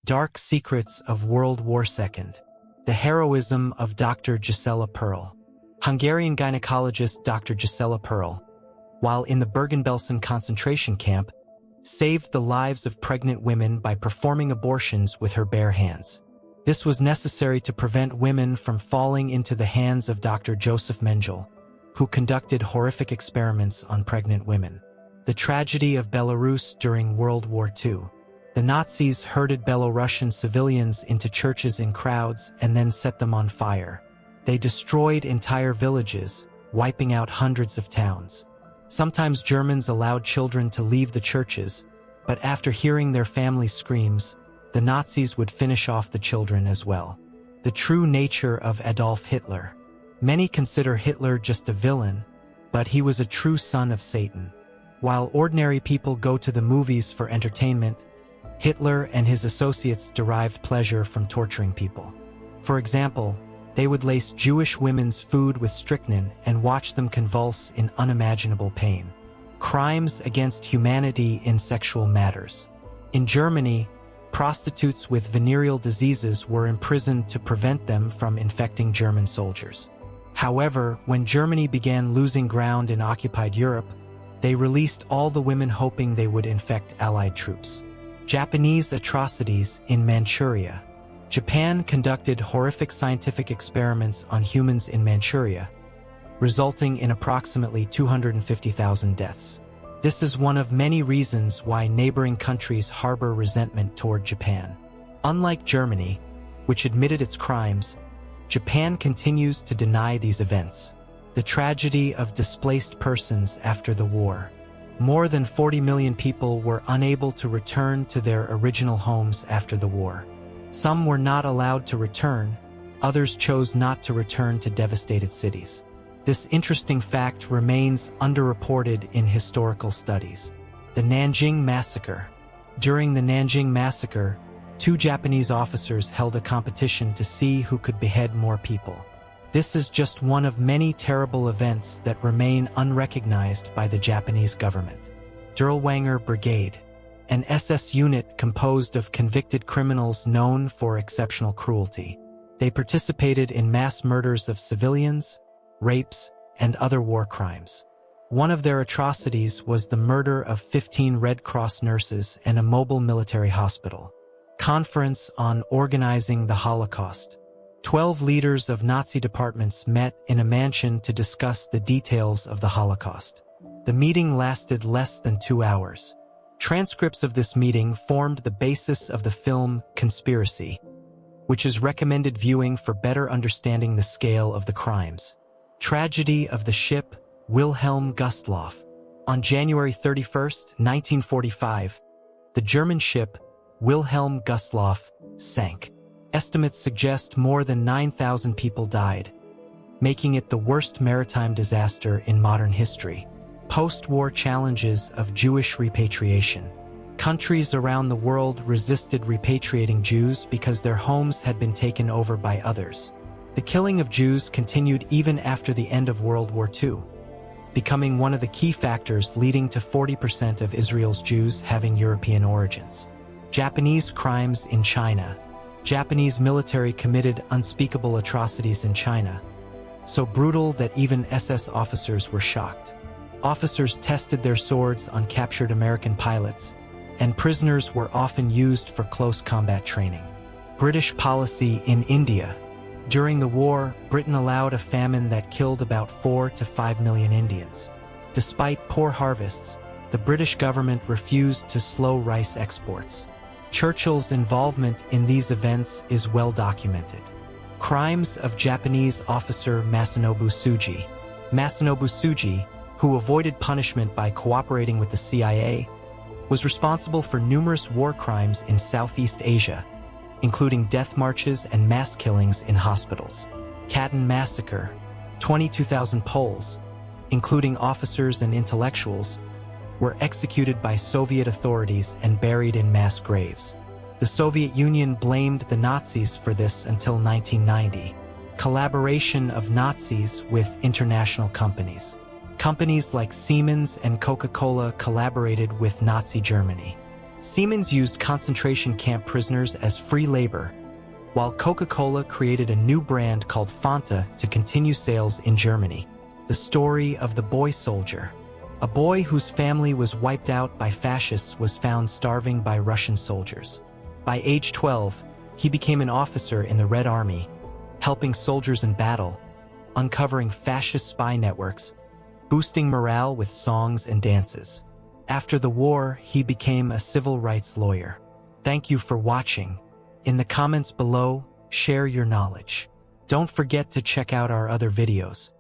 Dark Secrets of World War II. The Heroism of Dr. Gisella Perl. Hungarian gynecologist Dr. Gisella Perl, while in the Bergen-Belsen concentration camp, saved the lives of pregnant women by performing abortions with her bare hands. This was necessary to prevent women from falling into the hands of Dr. Joseph Mengele, who conducted horrific experiments on pregnant women. The tragedy of Belarus during World War II. The Nazis herded Belarusian civilians into churches in crowds and then set them on fire. They destroyed entire villages, wiping out hundreds of towns. Sometimes Germans allowed children to leave the churches, but after hearing their families' screams, the Nazis would finish off the children as well. The true nature of Adolf Hitler. Many consider Hitler just a villain, but he was a true son of Satan. While ordinary people go to the movies for entertainment, Hitler and his associates derived pleasure from torturing people. For example, they would lace Jewish women's food with strychnine and watch them convulse in unimaginable pain. Crimes against humanity in sexual matters. In Germany, prostitutes with venereal diseases were imprisoned to prevent them from infecting German soldiers. However, when Germany began losing ground in occupied Europe, they released all the women hoping they would infect Allied troops. Japanese atrocities in Manchuria. Japan conducted horrific scientific experiments on humans in Manchuria, resulting in approximately 250,000 deaths. This is one of many reasons why neighboring countries harbor resentment toward Japan. Unlike Germany, which admitted its crimes, Japan continues to deny these events. The tragedy of displaced persons after the war. More than 40 million people were unable to return to their original homes after the war. Some were not allowed to return, others chose not to return to devastated cities. This interesting fact remains underreported in historical studies. The Nanjing Massacre. During the Nanjing Massacre, 2 Japanese officers held a competition to see who could behead more people. This is just one of many terrible events that remain unrecognized by the Japanese government. Dirlewanger Brigade, an SS unit composed of convicted criminals known for exceptional cruelty. They participated in mass murders of civilians, rapes, and other war crimes. One of their atrocities was the murder of 15 Red Cross nurses and a mobile military hospital. Conference on Organizing the Holocaust. 12 leaders of Nazi departments met in a mansion to discuss the details of the Holocaust. The meeting lasted less than 2 hours. Transcripts of this meeting formed the basis of the film Conspiracy, which is recommended viewing for better understanding the scale of the crimes. Tragedy of the ship Wilhelm Gustloff. On January 31, 1945, the German ship Wilhelm Gustloff sank. Estimates suggest more than 9,000 people died, making it the worst maritime disaster in modern history. Post-war challenges of Jewish repatriation. Countries around the world resisted repatriating Jews because their homes had been taken over by others. The killing of Jews continued even after the end of World War II, becoming one of the key factors leading to 40% of Israel's Jews having European origins. Japanese crimes in China. Japanese military committed unspeakable atrocities in China, so brutal that even SS officers were shocked. Officers tested their swords on captured American pilots, and prisoners were often used for close combat training. British policy in India. During the war, Britain allowed a famine that killed about 4 to 5 million Indians. Despite poor harvests, the British government refused to slow rice exports. Churchill's involvement in these events is well documented. Crimes of Japanese officer Masanobu Tsuji. Masanobu Tsuji, who avoided punishment by cooperating with the CIA, was responsible for numerous war crimes in Southeast Asia, including death marches and mass killings in hospitals. Katyn Massacre. 22,000 Poles, including officers and intellectuals, were executed by Soviet authorities and buried in mass graves. The Soviet Union blamed the Nazis for this until 1990. Collaboration of Nazis with international companies. Companies like Siemens and Coca-Cola collaborated with Nazi Germany. Siemens used concentration camp prisoners as free labor, while Coca-Cola created a new brand called Fanta to continue sales in Germany. The story of the boy soldier. A boy whose family was wiped out by fascists was found starving by Russian soldiers. By age 12, he became an officer in the Red Army, helping soldiers in battle, uncovering fascist spy networks, boosting morale with songs and dances. After the war, he became a civil rights lawyer. Thank you for watching. In the comments below, share your knowledge. Don't forget to check out our other videos.